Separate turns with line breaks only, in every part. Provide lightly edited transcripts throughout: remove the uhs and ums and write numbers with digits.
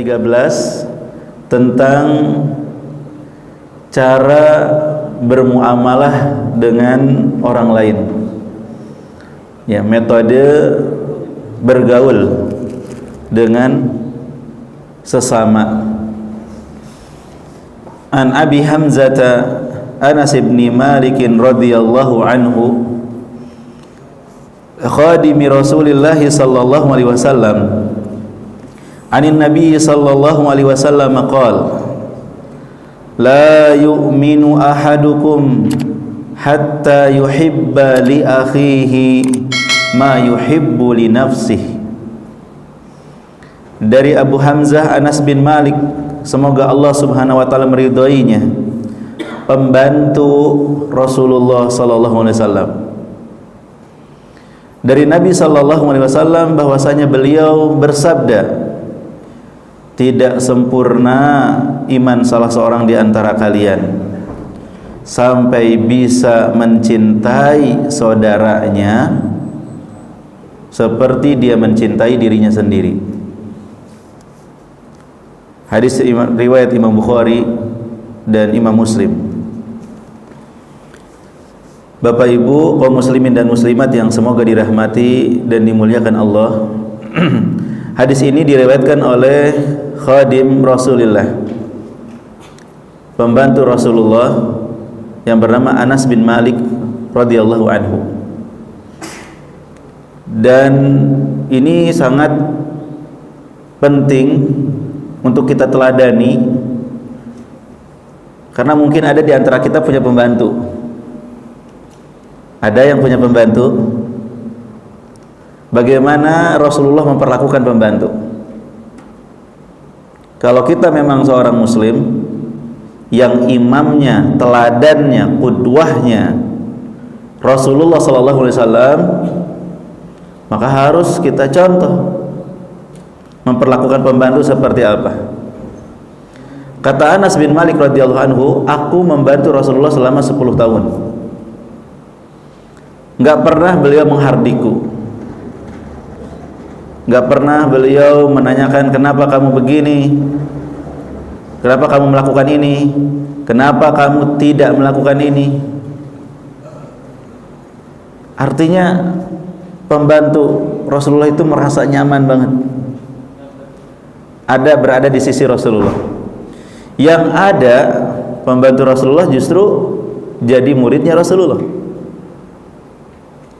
ke-13 tentang cara bermuamalah dengan orang lain. Ya, metode bergaul dengan sesama. An Abi Hamzata Anas bin Malik radhiyallahu anhu khadimi Rasulillah sallallahu alaihi wasallam anin Nabi sallallahu alaihi wasallam qala la yu'minu ahadukum hatta yuhibba li akhihi ma yuhibbu li nafsihi. Dari Abu Hamzah Anas bin Malik, semoga Allah Subhanahu wa taala meridhoinya, pembantu Rasulullah sallallahu alaihi wasallam. Dari Nabi sallallahu alaihi wasallam bahwasanya beliau bersabda, tidak sempurna iman salah seorang di antara kalian sampai bisa mencintai saudaranya seperti dia mencintai dirinya sendiri. Hadis riwayat Imam Bukhari dan Imam Muslim. Bapak Ibu kaum muslimin dan muslimat yang semoga dirahmati dan dimuliakan Allah. Hadis ini diriwayatkan oleh khadim Rasulullah, pembantu Rasulullah yang bernama Anas bin Malik radhiyallahu anhu. Dan ini sangat penting untuk kita teladani, karena mungkin ada di antara kita punya pembantu. Ada yang punya pembantu? Bagaimana Rasulullah memperlakukan pembantu? Kalau kita memang seorang muslim yang imamnya, teladannya, qudwahnya Rasulullah sallallahu alaihi wasallam, maka harus kita contoh memperlakukan pembantu seperti apa. Kata Anas bin Malik radhiyallahu anhu, aku membantu Rasulullah selama 10 tahun. Enggak pernah beliau menghardiku, enggak pernah beliau menanyakan kenapa kamu begini, kenapa kamu melakukan ini, kenapa kamu tidak melakukan ini. Artinya pembantu Rasulullah itu merasa nyaman banget berada di sisi Rasulullah. Yang ada pembantu Rasulullah justru jadi muridnya Rasulullah,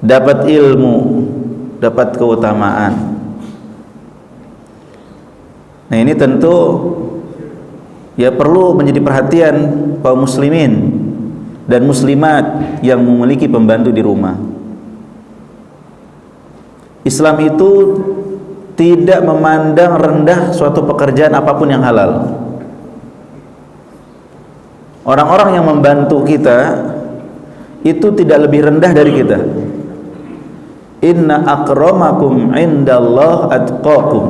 dapat ilmu, dapat keutamaan. Nah, ini tentu ya perlu menjadi perhatian kaum muslimin dan muslimat yang memiliki pembantu di rumah. Islam itu tidak memandang rendah suatu pekerjaan apapun yang halal. Orang-orang yang membantu kita itu tidak lebih rendah dari kita. Inna akramakum indallah atqakum.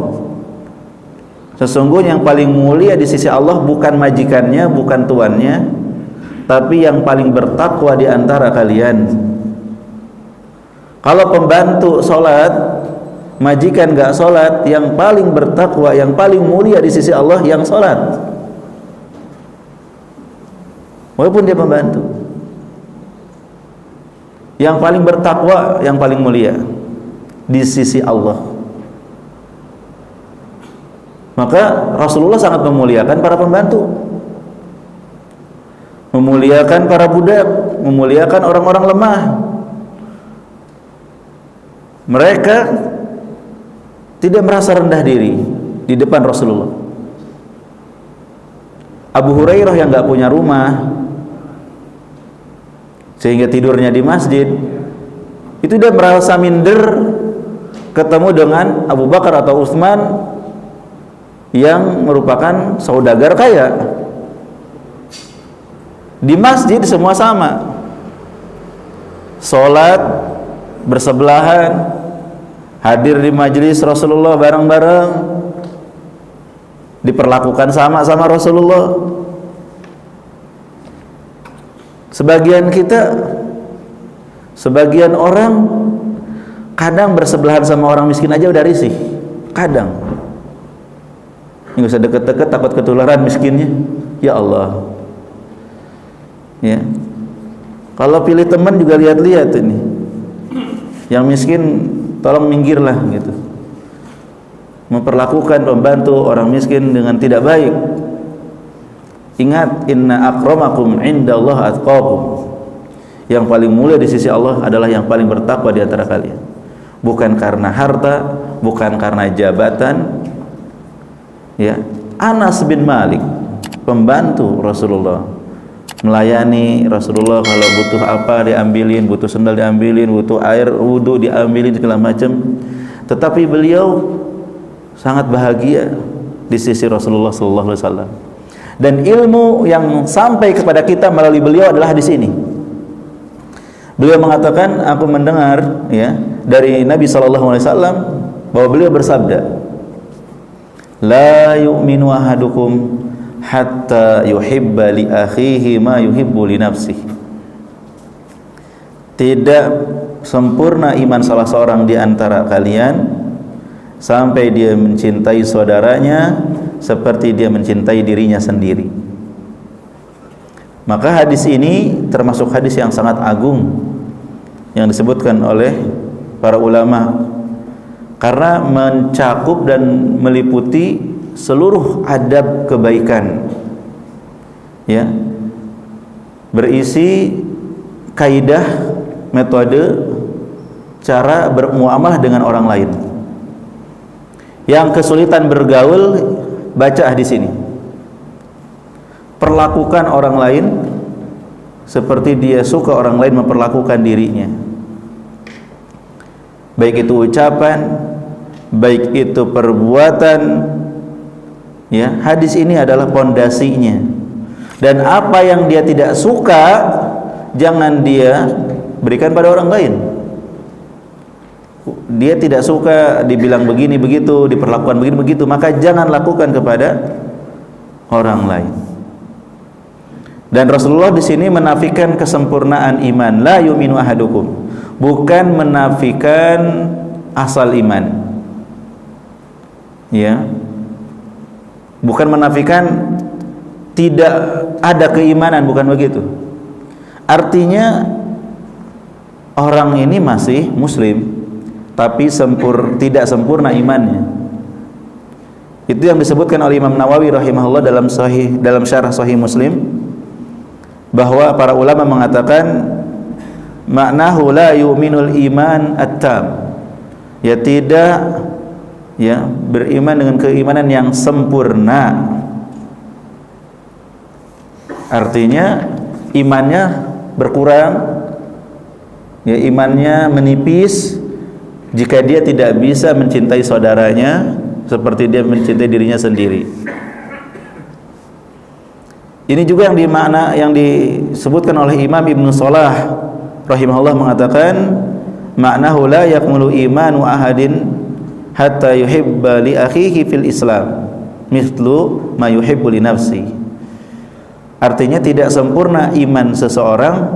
Sesungguhnya yang paling mulia di sisi Allah bukan majikannya, bukan tuannya, tapi yang paling bertakwa di antara kalian. Kalau pembantu sholat, majikan gak sholat, yang paling bertakwa, yang paling mulia di sisi Allah yang sholat, walaupun dia pembantu. Yang paling bertakwa, yang paling mulia di sisi Allah. Maka Rasulullah sangat memuliakan para pembantu, memuliakan para budak, memuliakan orang-orang lemah. Mereka tidak merasa rendah diri di depan Rasulullah. Abu Hurairah yang gak punya rumah sehingga tidurnya di masjid, itu dia merasa minder ketemu dengan Abu Bakar atau Utsman yang merupakan saudagar kaya. Di masjid semua sama, sholat bersebelahan, hadir di majelis Rasulullah bareng-bareng, diperlakukan sama-sama Rasulullah. Sebagian orang kadang bersebelahan sama orang miskin aja udah risih, kadang nggak usah deket-deket, takut ketularan miskinnya. Ya Allah. Ya. Kalau pilih teman juga lihat-lihat ini. Yang miskin tolong minggirlah gitu. Memperlakukan pembantu orang miskin dengan tidak baik. Ingat, inna akramakum indallah atqakum. Yang paling mulia di sisi Allah adalah yang paling bertakwa di antara kalian. Bukan karena harta, bukan karena jabatan. Ya, Anas bin Malik, pembantu Rasulullah, melayani Rasulullah, kalau butuh apa diambilin, butuh sendal diambilin, butuh air wudu diambilin, segala macam. Tetapi beliau sangat bahagia di sisi Rasulullah sallallahu alaihi wasallam. Dan ilmu yang sampai kepada kita melalui beliau adalah di sini. Beliau mengatakan, aku mendengar ya dari Nabi sallallahu alaihi wasallam bahwa beliau bersabda, la yu'minu ahadukum hatta yuhibba li akhihi ma yuhibbu li nafsihi. Tidak sempurna iman salah seorang di antara kalian sampai dia mencintai saudaranya seperti dia mencintai dirinya sendiri. Maka hadis ini termasuk hadis yang sangat agung yang disebutkan oleh para ulama, karena mencakup dan meliputi seluruh adab kebaikan, ya, berisi kaidah, metode, cara bermuamalah dengan orang lain. Yang kesulitan bergaul, baca hadis ini. Perlakukan orang lain seperti dia suka orang lain memperlakukan dirinya. Baik itu ucapan, baik itu perbuatan, ya, hadis ini adalah pondasinya. Dan apa yang dia tidak suka jangan dia berikan pada orang lain. Dia tidak suka dibilang begini begitu, diperlakukan begini begitu, maka jangan lakukan kepada orang lain. Dan Rasulullah di sini menafikan kesempurnaan iman, la yu'minu ahadukum, bukan menafikan asal iman, ya, bukan menafikan tidak ada keimanan, bukan begitu. Artinya orang ini masih muslim tapi tidak sempurna imannya. Itu yang disebutkan oleh Imam Nawawi rahimahullah dalam syarah Sahih Muslim, bahwa para ulama mengatakan maknahu la yu'minul iman at-tam, ya, tidak ya beriman dengan keimanan yang sempurna. Artinya imannya berkurang, ya, imannya menipis jika dia tidak bisa mencintai saudaranya seperti dia mencintai dirinya sendiri. Ini juga yang disebutkan oleh Imam Ibnu Salah rahimahullah, mengatakan maknahu la yakmulu imanu ahadin hatta yuhibba li akhihi fil Islam mithlu ma yuhibbu li nafsi. Artinya tidak sempurna iman seseorang,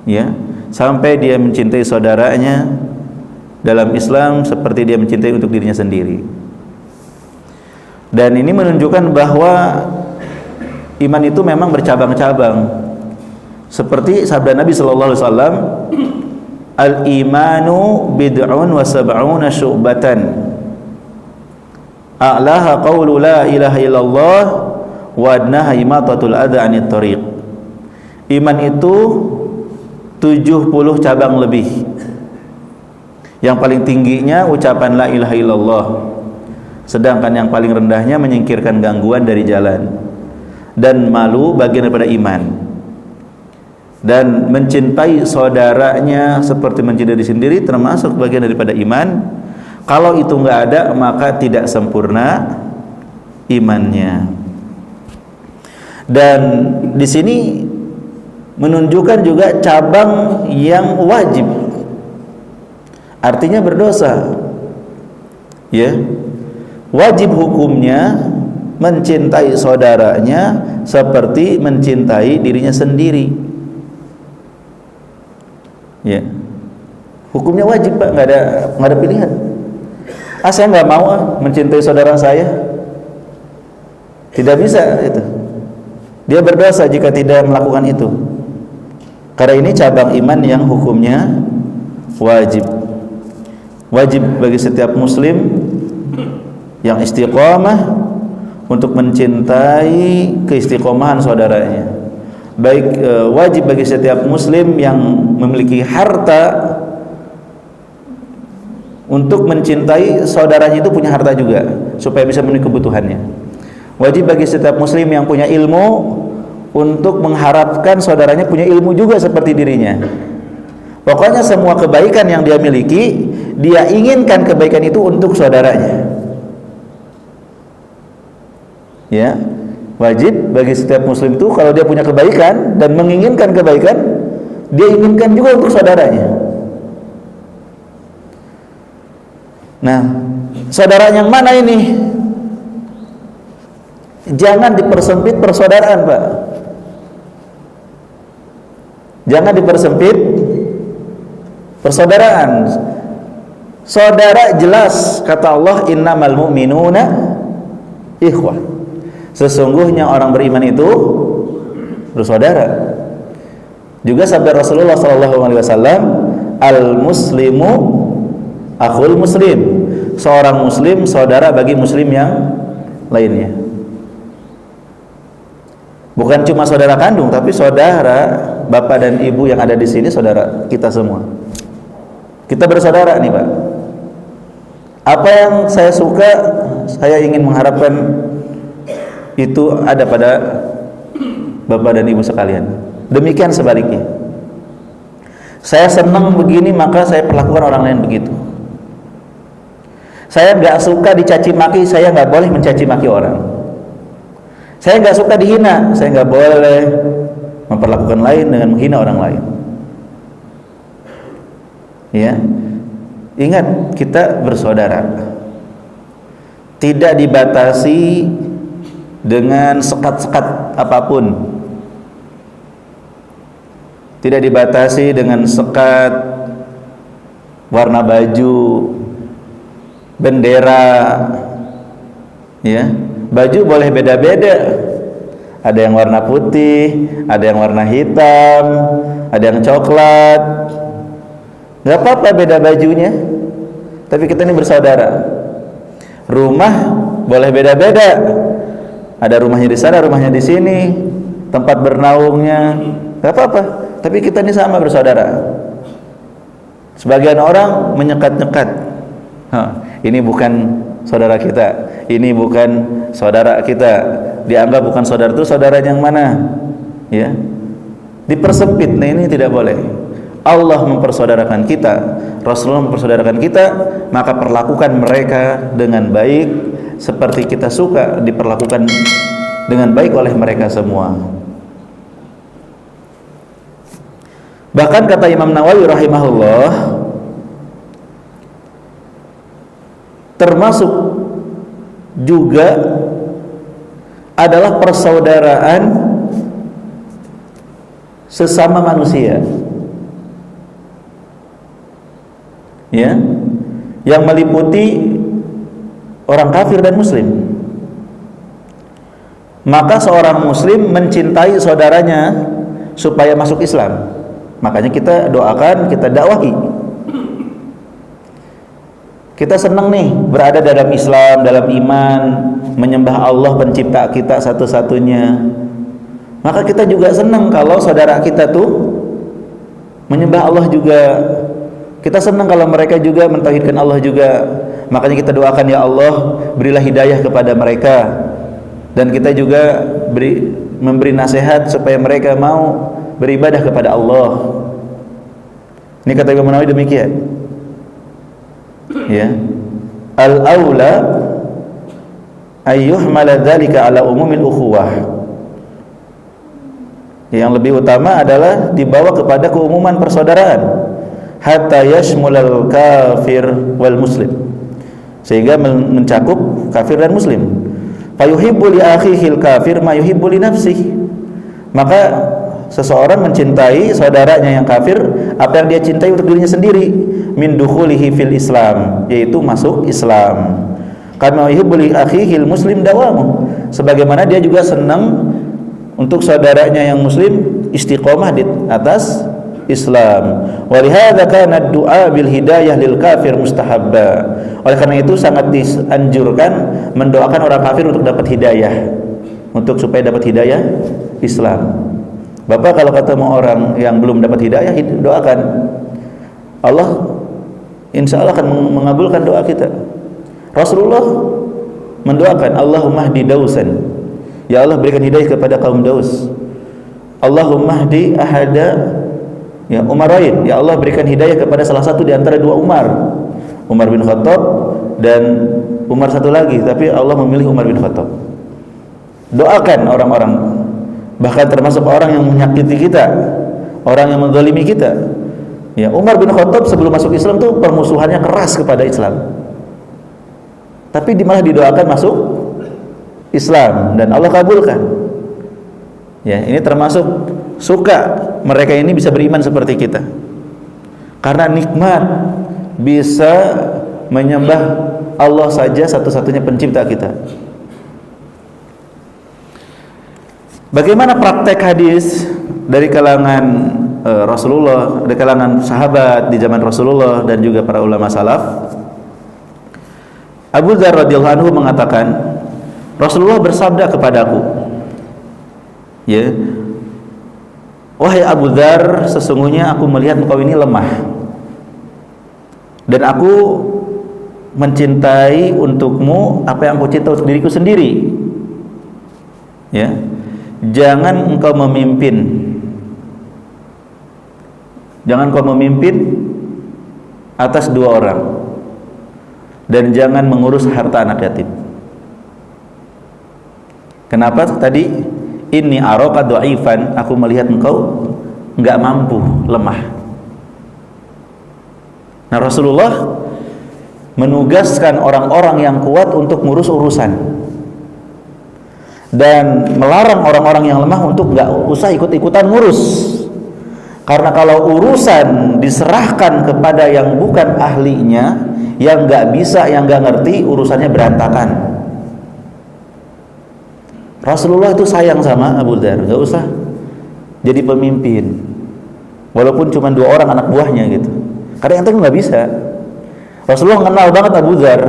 ya, sampai dia mencintai saudaranya dalam Islam seperti dia mencintai untuk dirinya sendiri. Dan ini menunjukkan bahwa iman itu memang bercabang-cabang. Seperti sabda Nabi sallallahu alaihi wasallam, al-imanu bid'un wa sab'una syu'batan. A'laha qawlu la ilaha illallah wa adnaha imatatul adha 'anit thariq. Iman itu 70 cabang lebih. Yang paling tingginya ucapan la ilaha illallah, sedangkan yang paling rendahnya menyingkirkan gangguan dari jalan. Dan malu bagian daripada iman. Dan mencintai saudaranya seperti mencintai diri sendiri termasuk bagian daripada iman. Kalau itu enggak ada, maka tidak sempurna imannya. Dan di sini menunjukkan juga cabang yang wajib, artinya berdosa, ya, wajib hukumnya mencintai saudaranya seperti mencintai dirinya sendiri, ya, hukumnya wajib Pak, nggak ada pilihan. Saya nggak mau mencintai saudara saya, Tidak bisa itu. Dia berdosa jika tidak melakukan itu. Karena ini cabang iman yang hukumnya wajib. Wajib bagi setiap muslim yang istiqomah untuk mencintai keistiqomahan saudaranya. Baik wajib bagi setiap muslim yang memiliki harta untuk mencintai saudaranya itu punya harta juga supaya bisa memenuhi kebutuhannya. Wajib bagi setiap muslim yang punya ilmu untuk mengharapkan saudaranya punya ilmu juga seperti dirinya. Pokoknya semua kebaikan yang dia miliki, dia inginkan kebaikan itu untuk saudaranya. Ya, wajib bagi setiap muslim itu kalau dia punya kebaikan dan menginginkan kebaikan, dia inginkan juga untuk saudaranya. Nah, saudara yang mana ini? Jangan dipersempit persaudaraan, Pak. Jangan dipersempit persaudaraan. Saudara jelas kata Allah, innamal mu'minuna ikhwah. Sesungguhnya orang beriman itu bersaudara. Juga sabda Rasulullah SAW, al muslimu akhul muslim. Seorang muslim saudara bagi muslim yang lainnya. Bukan cuma saudara kandung, tapi saudara bapak dan ibu yang ada di sini saudara kita semua. Kita bersaudara nih, Pak. Apa yang saya suka, saya ingin mengharapkan itu ada pada bapak dan ibu sekalian. Demikian sebaliknya. Saya senang begini, maka saya perlakukan orang lain begitu. Saya nggak suka dicaci maki, saya nggak boleh mencaci maki orang. Saya nggak suka dihina, saya nggak boleh memperlakukan lain dengan menghina orang lain. Ya, ingat kita bersaudara. Tidak dibatasi dengan sekat-sekat apapun. Tidak dibatasi dengan sekat warna baju, bendera, ya. Baju boleh beda-beda. Ada yang warna putih, ada yang warna hitam, ada yang coklat. Gak apa-apa beda bajunya, tapi kita ini bersaudara. Rumah boleh beda-beda. Ada rumahnya di sana, rumahnya di sini, tempat bernaungnya, gak apa-apa. Tapi kita ini sama bersaudara. Sebagian orang menyekat-nyekat. Ini bukan saudara kita, ini bukan saudara kita. Dianggap bukan saudara, itu saudara yang mana? Ya, dipersempit. Nah, ini tidak boleh. Allah mempersaudarakan kita, Rasulullah mempersaudarakan kita, maka perlakukan mereka dengan baik seperti kita suka diperlakukan dengan baik oleh mereka semua. Bahkan kata Imam Nawawi rahimahullah, termasuk juga adalah persaudaraan sesama manusia, ya, yang meliputi orang kafir dan muslim. Maka seorang muslim mencintai saudaranya supaya masuk Islam. Makanya kita doakan, kita dakwahi. Kita senang nih berada dalam Islam, dalam iman, menyembah Allah pencipta kita satu-satunya. Maka kita juga senang kalau saudara kita tuh menyembah Allah juga. Kita senang kalau mereka juga mentauhidkan Allah juga. Makanya kita doakan, ya Allah, berilah hidayah kepada mereka. Dan kita juga memberi nasihat supaya mereka mau beribadah kepada Allah. Ini kata Imam Nawawi demikian. Ya, al-aula ayyuhmala dzalika ala umumil ukhuwah. Yang lebih utama adalah dibawa kepada keumuman persaudaraan, hatta yashmulal kafir wal muslim, sehingga mencakup kafir dan muslim. Fayuhibbu li akhihil kafir ma yuhibbu li nafsihi. Maka seseorang mencintai saudaranya yang kafir apa yang dia cintai untuk dirinya sendiri, min dukhulihi fil Islam, yaitu masuk Islam. Kama yuhibbu li akhihil muslim dawamu, sebagaimana dia juga senang untuk saudaranya yang muslim istiqomah di atas Islam. Walihada kana du'a bil hidayah lil kafir mustahabba. Oleh karena itu sangat dianjurkan mendoakan orang kafir untuk dapat hidayah, untuk supaya dapat hidayah Islam. Bapak kalau ketemu orang yang belum dapat hidayah, doakan. Allah insya Allah akan mengabulkan doa kita. Rasulullah mendoakan, Allahumma hdi Dausan, ya Allah berikan hidayah kepada kaum Daus. Allahumma hdi ahada ya Umarain, ya Allah berikan hidayah kepada salah satu di antara dua Umar, Umar bin Khattab dan Umar satu lagi, tapi Allah memilih Umar bin Khattab. Doakan orang-orang, bahkan termasuk orang yang menyakiti kita, orang yang menzalimi kita. Ya, Umar bin Khattab sebelum masuk Islam tuh permusuhannya keras kepada Islam, tapi malah didoakan masuk Islam dan Allah kabulkan. Ya, ini termasuk suka mereka ini bisa beriman seperti kita, karena nikmat bisa menyembah Allah saja, satu-satunya pencipta kita. Bagaimana praktek hadis dari kalangan Rasulullah, dari kalangan sahabat di zaman Rasulullah dan juga para ulama salaf? Abu Dzar radhiyallahu anhu mengatakan, Rasulullah bersabda kepadaku, ya, wahai Abu Dzar, sesungguhnya aku melihat engkau ini lemah, dan aku mencintai untukmu apa yang aku cinta untuk diriku sendiri. Ya, jangan engkau memimpin atas dua orang, dan jangan mengurus harta anak yatim. Kenapa tadi? Inni araka dhaifan, aku melihat engkau enggak mampu, lemah. Nah, Rasulullah menugaskan orang-orang yang kuat untuk ngurus urusan dan melarang orang-orang yang lemah untuk enggak usah ikut-ikutan ngurus. Karena kalau urusan diserahkan kepada yang bukan ahlinya, yang enggak bisa, yang enggak ngerti, urusannya berantakan. Rasulullah itu sayang sama Abu Dzar, gak usah jadi pemimpin, walaupun cuma dua orang anak buahnya gitu, karena yang itu gak bisa. Rasulullah kenal banget Abu Dzar,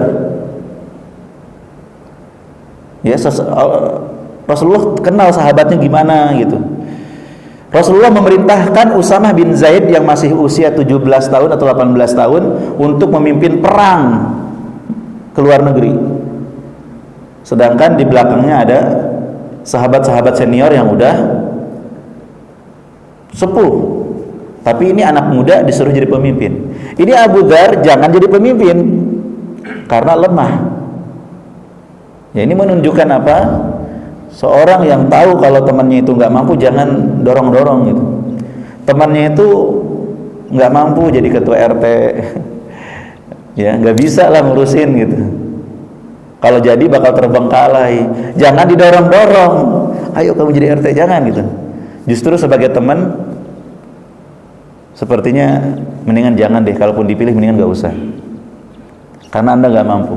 ya, Rasulullah kenal sahabatnya gimana gitu. Rasulullah memerintahkan Usamah bin Zaid yang masih usia 17 tahun atau 18 tahun untuk memimpin perang ke luar negeri, sedangkan di belakangnya ada sahabat-sahabat senior yang udah sepuh, tapi ini anak muda disuruh jadi pemimpin. Ini Abu Dzar jangan jadi pemimpin karena lemah. Ya, ini menunjukkan apa? Seorang yang tahu kalau temannya itu nggak mampu, jangan dorong-dorong gitu. Temannya itu nggak mampu jadi ketua RT, ya nggak bisa lah ngurusin gitu. Kalau jadi bakal terbengkalai. Jangan didorong-dorong, ayo kamu jadi RT, jangan gitu. Justru sebagai teman, sepertinya mendingan jangan deh. Kalaupun dipilih mendingan gak usah, karena Anda gak mampu.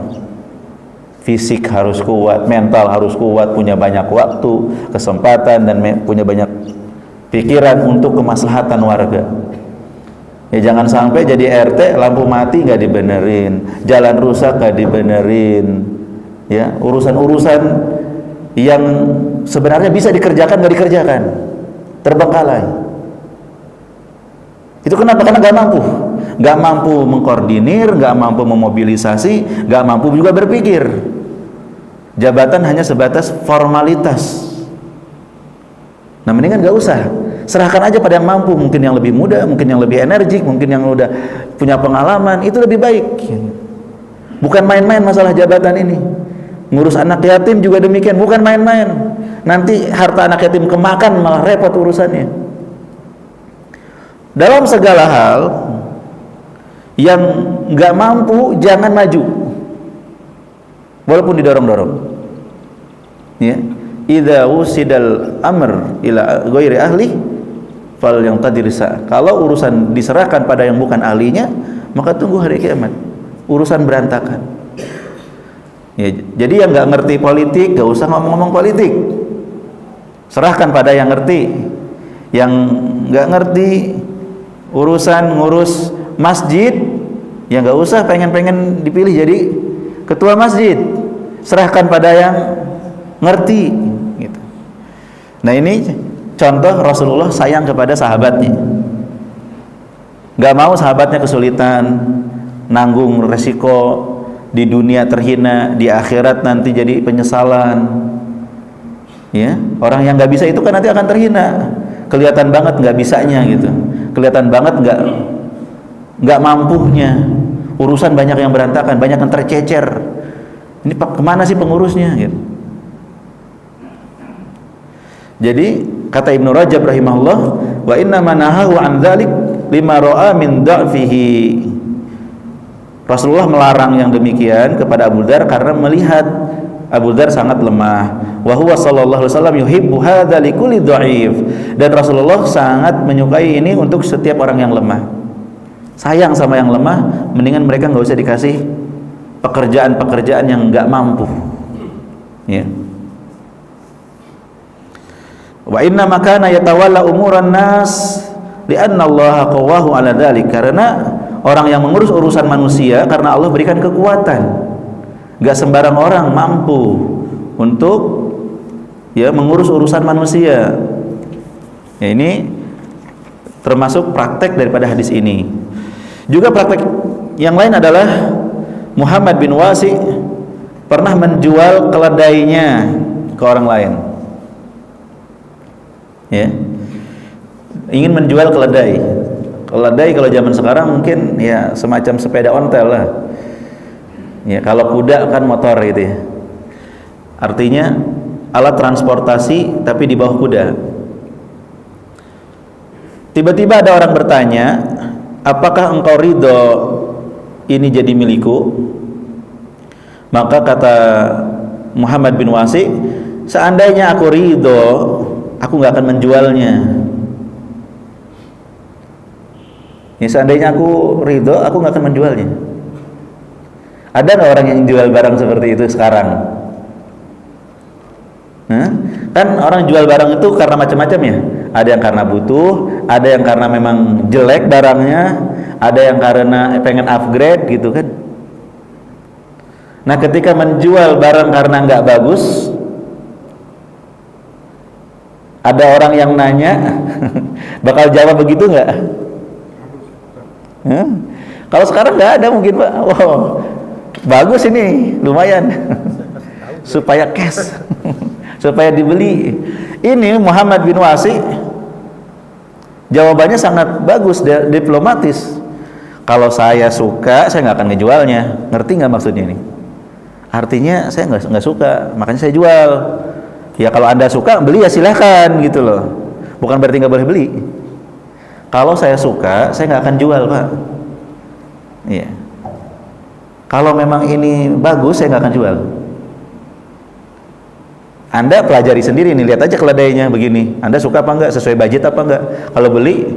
Fisik harus kuat, mental harus kuat, punya banyak waktu, kesempatan, dan punya banyak pikiran untuk kemaslahatan warga. Ya, jangan sampai jadi RT lampu mati gak dibenerin, jalan rusak gak dibenerin. Ya, urusan-urusan yang sebenarnya bisa dikerjakan nggak dikerjakan, terbengkalai. Itu kenapa? Karena nggak mampu mengkoordinir, nggak mampu memobilisasi, nggak mampu juga berpikir. Jabatan hanya sebatas formalitas. Nah, mendingan nggak usah, serahkan aja pada yang mampu, mungkin yang lebih muda, mungkin yang lebih energik, mungkin yang udah punya pengalaman, itu lebih baik. Bukan main-main masalah jabatan ini. Ngurus anak yatim juga demikian, bukan main-main. Nanti harta anak yatim kemakan, malah repot urusannya. Dalam segala hal yang nggak mampu jangan maju, walaupun didorong-dorong. Ya, idza usidal amr ila ghairi ahli fal yang tadirsa. Kalau urusan diserahkan pada yang bukan ahlinya, maka tunggu hari kiamat, urusan berantakan. Ya, jadi yang nggak ngerti politik gak usah ngomong-ngomong politik, serahkan pada yang ngerti. Yang nggak ngerti urusan ngurus masjid, ya nggak usah pengen dipilih jadi ketua masjid, serahkan pada yang ngerti gitu. Nah ini contoh Rasulullah sayang kepada sahabatnya, nggak mau sahabatnya kesulitan, nanggung resiko di dunia terhina, di akhirat nanti jadi penyesalan. Ya, orang yang nggak bisa itu kan nanti akan terhina, kelihatan banget nggak bisanya gitu, kelihatan banget nggak mampunya, urusan banyak yang berantakan, banyak yang tercecer. Ini kemana sih pengurusnya? Gitu. Jadi kata Ibnu Rajab rahimahullah, wa inna manahahu an dzalik lima ra'a min dha'fihi. Rasulullah melarang yang demikian kepada Abu Dzar karena melihat Abu Dzar sangat lemah. Wa huwa sallallahu alaihi wasallam yuhibbu hadza likulli dha'if. Dan Rasulullah sangat menyukai ini untuk setiap orang yang lemah. Sayang sama yang lemah, mendingan mereka nggak usah dikasih pekerjaan-pekerjaan yang nggak mampu. Ya. Wa inna makana yatawalla umuran nas li'anna Allah qawahu ala dzalik. Karena orang yang mengurus urusan manusia karena Allah berikan kekuatan. Gak sembarang orang mampu untuk ya mengurus urusan manusia. Ya, ini termasuk praktek daripada hadis ini. Juga praktek yang lain adalah Muhammad bin Wasi pernah menjual keledainya ke orang lain. Ya. Ingin menjual keledai. Keledai kalau zaman sekarang mungkin ya semacam sepeda ontel lah. Ya, kalau kuda kan motor gitu ya. Artinya alat transportasi tapi di bawah kuda. Tiba-tiba ada orang bertanya, apakah engkau ridho ini jadi milikku? Maka kata Muhammad bin Wasi, seandainya aku ridho, aku nggak akan menjualnya. Ya, seandainya aku ridho, aku nggak akan menjualnya. Ada nggak orang yang jual barang seperti itu sekarang? Kan orang jual barang itu karena macam-macam ya. Ada yang karena butuh, ada yang karena memang jelek barangnya, ada yang karena pengen upgrade gitu kan. Nah ketika menjual barang karena nggak bagus, ada orang yang nanya, bakal jawab begitu nggak? Kalau sekarang nggak ada mungkin Pak. Wow, bagus ini, lumayan. Supaya cash, supaya dibeli. Ini Muhammad bin Wasi jawabannya sangat bagus, diplomatis. Kalau saya suka, saya nggak akan ngejualnya. Ngerti nggak maksudnya ini? Artinya saya nggak suka, makanya saya jual. Ya kalau Anda suka beli ya silahkan gitu loh. Bukan berarti nggak boleh beli. Kalau saya suka, saya nggak akan jual Pak. Iya. Kalau memang ini bagus, saya nggak akan jual. Anda pelajari sendiri nih, lihat aja keledainya begini. Anda suka apa enggak, sesuai budget apa enggak. Kalau beli,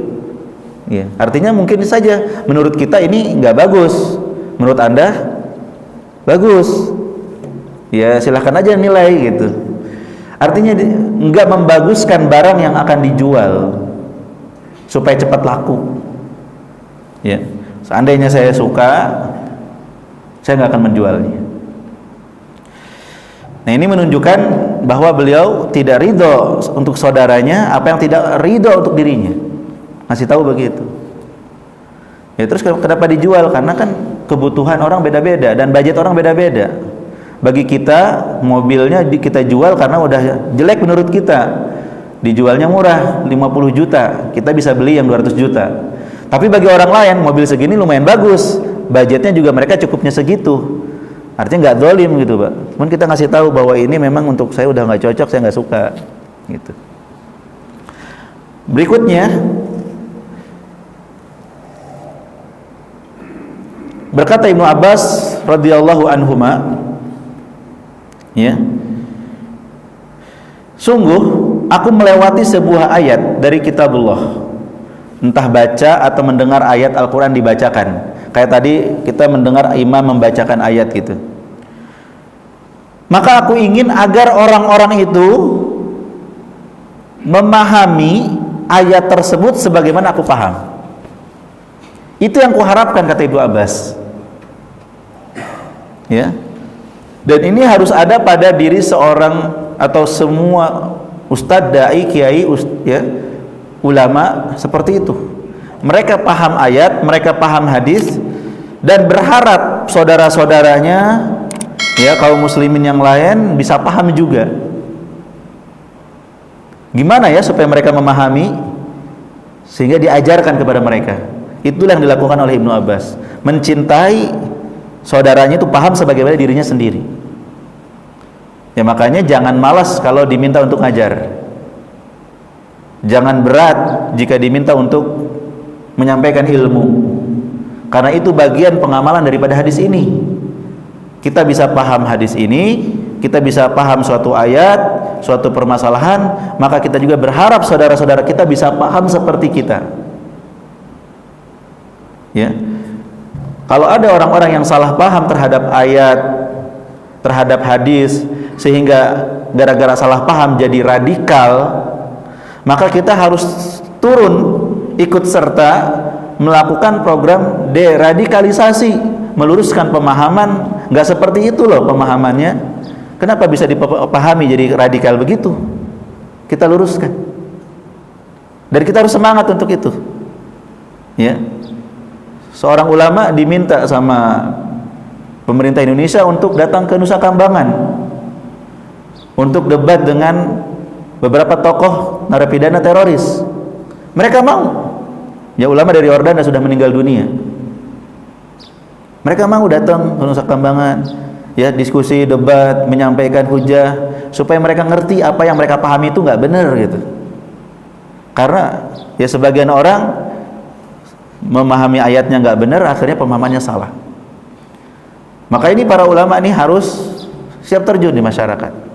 ya, artinya mungkin saja menurut kita ini enggak bagus, menurut Anda bagus. Ya silahkan aja nilai gitu. Artinya enggak membaguskan barang yang akan dijual supaya cepat laku. Ya, seandainya saya suka, saya enggak akan menjualnya. Nah ini menunjukkan bahwa beliau tidak ridho untuk saudaranya apa yang tidak ridho untuk dirinya. Masih tahu begitu. Ya terus kenapa dijual? Karena kan kebutuhan orang beda-beda dan budget orang beda-beda. Bagi kita mobilnya kita jual karena udah jelek menurut kita. Dijualnya murah 50 juta, kita bisa beli yang 200 juta. Tapi bagi orang lain mobil segini lumayan bagus, budgetnya juga mereka cukupnya segitu. Artinya nggak dolim gitu Pak. Cuman kita ngasih tahu bahwa ini memang untuk saya udah nggak cocok, saya nggak suka gitu. Berikutnya berkata Ibnu Abbas radhiyallahu anhuma, ya, sungguh aku melewati sebuah ayat dari kitabullah, entah baca atau mendengar ayat Al-Quran dibacakan. Kayak tadi kita mendengar imam membacakan ayat gitu. Maka aku ingin agar orang-orang itu memahami ayat tersebut sebagaimana aku paham. Itu yang kuharapkan, kata Ibnu Abbas. Ya. Dan ini harus ada pada diri seorang atau semua ustadz, dai, kiai, ya, ulama seperti itu. Mereka paham ayat, mereka paham hadis, dan berharap saudara-saudaranya, ya, kaum muslimin yang lain bisa paham juga. Gimana ya supaya mereka memahami sehingga diajarkan kepada mereka. Itulah yang dilakukan oleh Ibnu Abbas, mencintai saudaranya itu paham sebagaimana dirinya sendiri. Ya, makanya jangan malas kalau diminta untuk ngajar. Jangan berat jika diminta untuk menyampaikan ilmu, karena itu bagian pengamalan daripada hadis ini. Kita bisa paham hadis ini, kita bisa paham suatu ayat, suatu permasalahan, maka kita juga berharap saudara-saudara kita bisa paham seperti kita. Ya. Kalau ada orang-orang yang salah paham terhadap ayat, terhadap hadis, sehingga gara-gara salah paham jadi radikal, maka kita harus turun ikut serta melakukan program deradikalisasi, meluruskan pemahaman. Nggak seperti itu loh pemahamannya, kenapa bisa dipahami jadi radikal begitu? Kita luruskan, dan kita harus semangat untuk itu. Ya, seorang ulama diminta sama pemerintah Indonesia untuk datang ke Nusa Kambangan untuk debat dengan beberapa tokoh narapidana teroris. Mereka mau. Ya, ulama dari Ordana sudah meninggal dunia. Mereka mau datang ke Nusa Kambangan, ya, diskusi, debat, menyampaikan hujah, supaya mereka ngerti apa yang mereka pahami itu nggak benar gitu. Karena ya sebagian orang memahami ayatnya nggak benar, akhirnya pemahamannya salah. Maka ini para ulama ini harus siap terjun di masyarakat.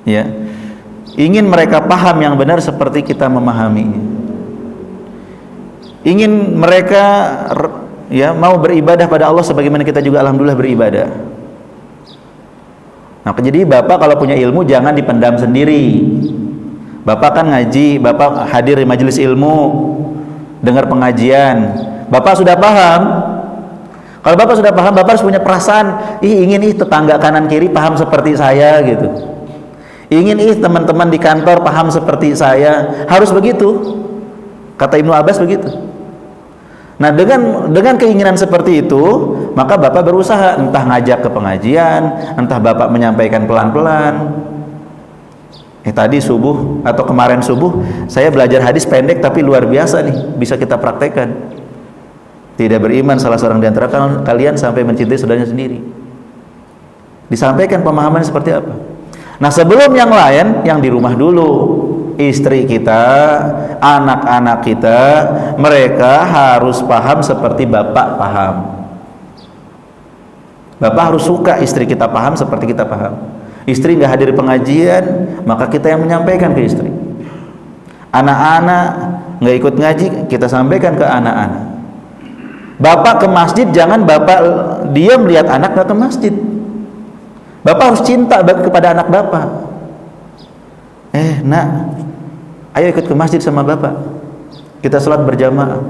Ya, ingin mereka paham yang benar seperti kita memahaminya. Ingin mereka, ya, mau beribadah pada Allah sebagaimana kita juga alhamdulillah beribadah. Nah, jadi Bapak kalau punya ilmu jangan dipendam sendiri. Bapak kan ngaji, Bapak hadir di majelis ilmu, dengar pengajian, Bapak sudah paham. Kalau Bapak sudah paham, Bapak harus punya perasaan, ingin tetangga kanan kiri paham seperti saya gitu. Ingin teman-teman di kantor paham seperti saya. Harus begitu. Kata Ibnu Abbas begitu. Nah, dengan keinginan seperti itu, maka Bapak berusaha entah ngajak ke pengajian, entah Bapak menyampaikan pelan-pelan. Tadi subuh atau kemarin subuh saya belajar hadis pendek tapi luar biasa nih, bisa kita praktekkan. Tidak beriman salah seorang di antara kalian sampai mencintai saudaranya sendiri. Disampaikan pemahaman seperti apa. Nah, sebelum yang lain, yang di rumah dulu, istri kita, anak-anak kita, mereka harus paham seperti Bapak paham. Bapak harus suka istri kita paham seperti kita paham. Istri nggak hadir pengajian, maka kita yang menyampaikan ke istri. Anak-anak nggak ikut ngaji, kita sampaikan ke anak-anak. Bapak ke masjid, jangan Bapak diam lihat anak nggak ke masjid. Bapak harus cinta kepada anak Bapak. Nak, ayo ikut ke masjid sama Bapak, kita sholat berjamaah.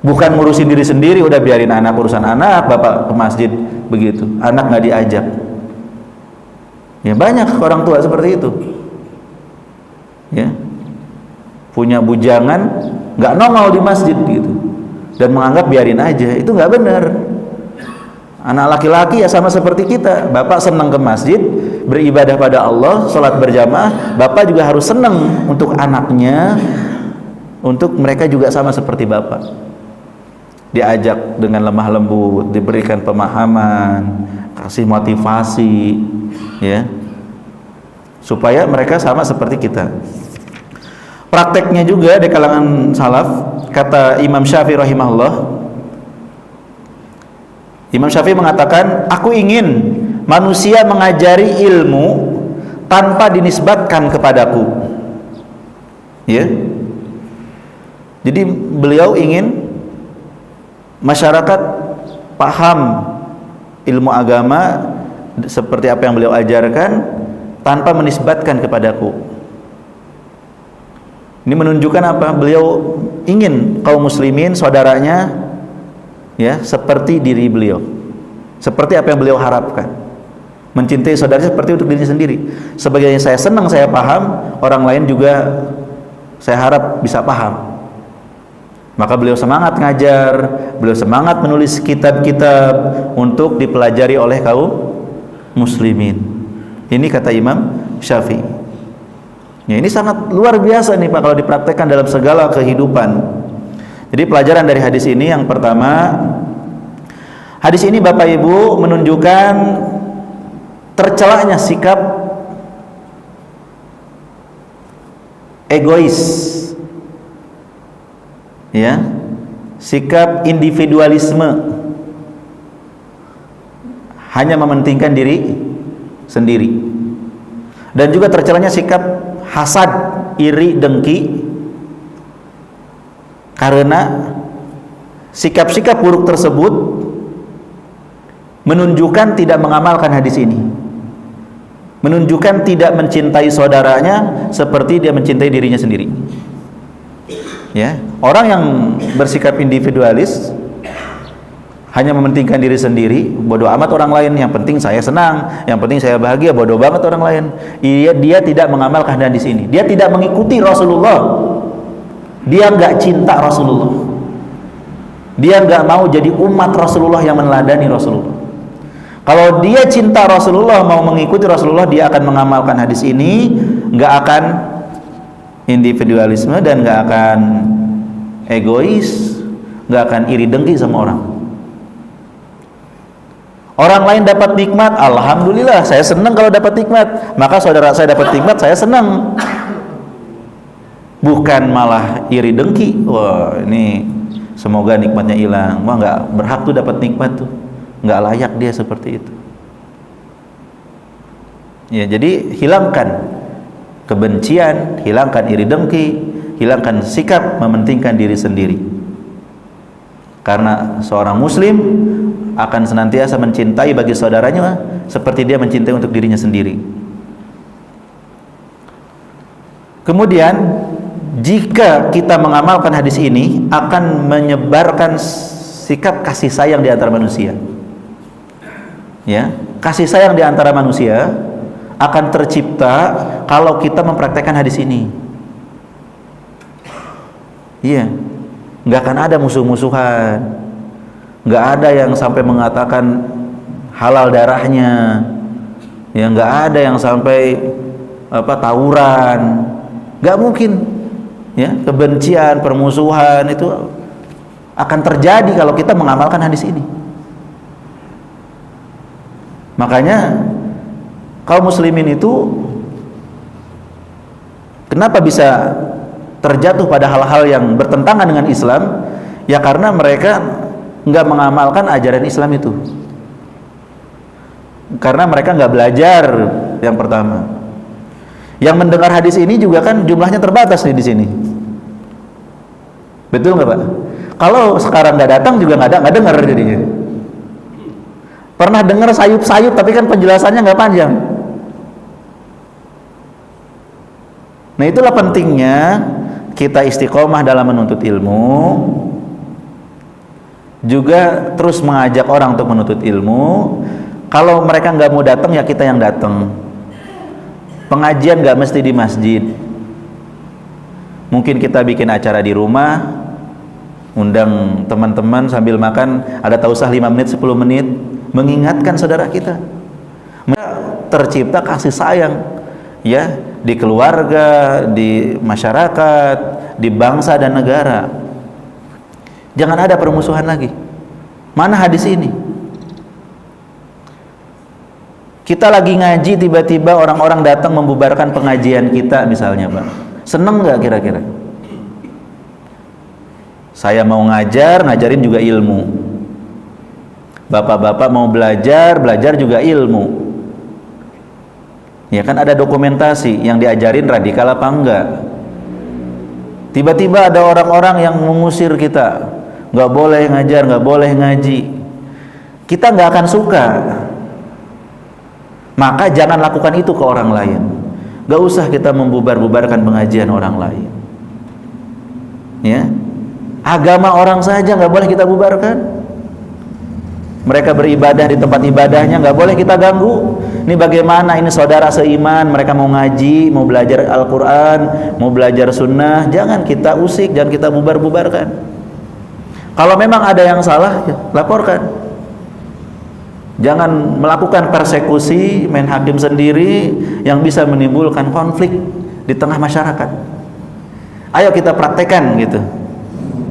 Bukan ngurusin diri sendiri, udah biarin anak urusan anak, Bapak ke masjid begitu, anak nggak diajak. Ya, banyak orang tua seperti itu. Ya, punya bujangan nggak nongol di masjid gitu, dan menganggap biarin aja, itu nggak benar. Anak laki-laki ya sama seperti kita. Bapak senang ke masjid, beribadah pada Allah, sholat berjamaah. Bapak juga harus senang untuk anaknya, untuk mereka juga sama seperti Bapak. Diajak dengan lemah lembut, diberikan pemahaman, kasih motivasi, ya, supaya mereka sama seperti kita. Prakteknya juga di kalangan salaf, kata Imam Syafi'i rahimahullah. Imam Syafi'i mengatakan, aku ingin manusia mengajari ilmu tanpa dinisbatkan kepadaku. Ya. Jadi beliau ingin masyarakat paham ilmu agama seperti apa yang beliau ajarkan tanpa menisbatkan kepadaku. Ini menunjukkan apa? Beliau ingin kaum muslimin saudaranya ya seperti diri beliau, seperti apa yang beliau harapkan, mencintai saudaranya seperti untuk dirinya sendiri. Sebagaimana saya senang, saya paham, orang lain juga saya harap bisa paham. Maka beliau semangat ngajar, beliau semangat menulis kitab-kitab untuk dipelajari oleh kaum muslimin. Ini kata Imam Syafi'i. Ya, ini sangat luar biasa nih Pak kalau dipraktekkan dalam segala kehidupan. Jadi pelajaran dari hadis ini yang pertama, hadis ini Bapak Ibu menunjukkan tercelanya sikap egois, ya, sikap individualisme, hanya mementingkan diri sendiri, dan juga tercelanya sikap hasad, iri, dengki, karena sikap-sikap buruk tersebut menunjukkan tidak mengamalkan hadis ini, menunjukkan tidak mencintai saudaranya seperti dia mencintai dirinya sendiri. Ya, orang yang bersikap individualis, hanya mementingkan diri sendiri, bodoh amat orang lain, yang penting saya senang, yang penting saya bahagia, bodoh banget orang lain. Dia tidak mengamalkan hadis ini, dia tidak mengikuti Rasulullah, dia nggak cinta Rasulullah, dia nggak mau jadi umat Rasulullah yang meneladani Rasulullah. Kalau dia cinta Rasulullah, mau mengikuti Rasulullah, dia akan mengamalkan hadis ini, nggak akan individualisme dan nggak akan egois, nggak akan iri dengki sama orang. Orang lain dapat nikmat, alhamdulillah, saya senang kalau dapat nikmat. Maka saudara saya dapat nikmat, saya senang. Bukan malah iri dengki. Wah, ini semoga nikmatnya hilang. Wah, nggak berhak tuh dapat nikmat tuh, nggak layak dia seperti itu. Ya, jadi hilangkan kebencian, hilangkan iri dengki, hilangkan sikap mementingkan diri sendiri. Karena seorang muslim akan senantiasa mencintai bagi saudaranya seperti dia mencintai untuk dirinya sendiri. Kemudian jika kita mengamalkan hadis ini, akan menyebarkan sikap kasih sayang di antara manusia. Ya, kasih sayang di antara manusia akan tercipta kalau kita mempraktekkan hadis ini. Iya, nggak akan ada musuh-musuhan, nggak ada yang sampai mengatakan halal darahnya, ya nggak ada yang sampai tawuran, nggak mungkin. Ya, kebencian, permusuhan itu akan terjadi kalau kita mengamalkan hadis ini. Makanya kaum muslimin itu kenapa bisa terjatuh pada hal-hal yang bertentangan dengan Islam? Ya karena mereka nggak mengamalkan ajaran Islam itu, karena mereka nggak belajar. Yang pertama, yang mendengar hadis ini juga kan jumlahnya terbatas nih di sini, betul nggak Pak? Kalau sekarang nggak datang juga nggak dengar jadinya. Pernah dengar sayup-sayup tapi kan penjelasannya nggak panjang. Nah, itulah pentingnya kita istiqomah dalam menuntut ilmu, juga terus mengajak orang untuk menuntut ilmu. Kalau mereka nggak mau datang, ya kita yang datang. Pengajian nggak mesti di masjid, mungkin kita bikin acara di rumah, undang teman-teman sambil makan, ada tausah 5 menit 10 menit, mengingatkan saudara kita. Tercipta kasih sayang, ya, di keluarga, di masyarakat, di bangsa dan negara. Jangan ada permusuhan lagi. Mana hadis ini? Kita lagi ngaji, tiba-tiba orang-orang datang membubarkan pengajian kita misalnya, Pak. Seneng nggak kira-kira? Saya mau ngajarin juga ilmu. Bapak-bapak mau belajar juga ilmu. Ya kan ada dokumentasi yang diajarin radikal apa enggak. Tiba-tiba ada orang-orang yang mengusir kita, nggak boleh ngajar, nggak boleh ngaji. Kita nggak akan suka. maka jangan lakukan itu ke orang lain. Gak usah kita membubar-bubarkan pengajian orang lain. Ya, agama orang saja nggak boleh kita bubarkan. Mereka beribadah di tempat ibadahnya nggak boleh kita ganggu. Ini bagaimana? Ini saudara seiman, mereka mau ngaji, mau belajar Al-Quran, mau belajar Sunnah, jangan kita usik, jangan kita bubar-bubarkan. Kalau memang ada yang salah, ya, laporkan. Jangan melakukan persekusi, main hakim sendiri yang bisa menimbulkan konflik di tengah masyarakat. Ayo kita praktekkan gitu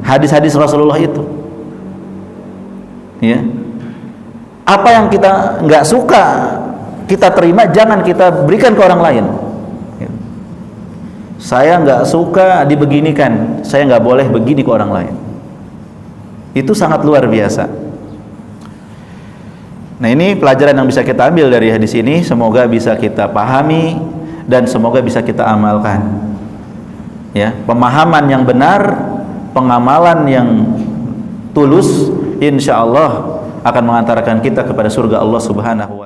hadis-hadis Rasulullah itu. Ya. Apa yang kita nggak suka kita terima, jangan kita berikan ke orang lain. Saya nggak suka dibeginikan, saya nggak boleh begini ke orang lain. Itu sangat luar biasa. Nah, ini pelajaran yang bisa kita ambil dari hadis ini. Semoga bisa kita pahami dan semoga bisa kita amalkan. Ya, pemahaman yang benar, pengamalan yang tulus, insya Allah akan mengantarkan kita kepada surga Allah Subhanahu wa Ta'ala.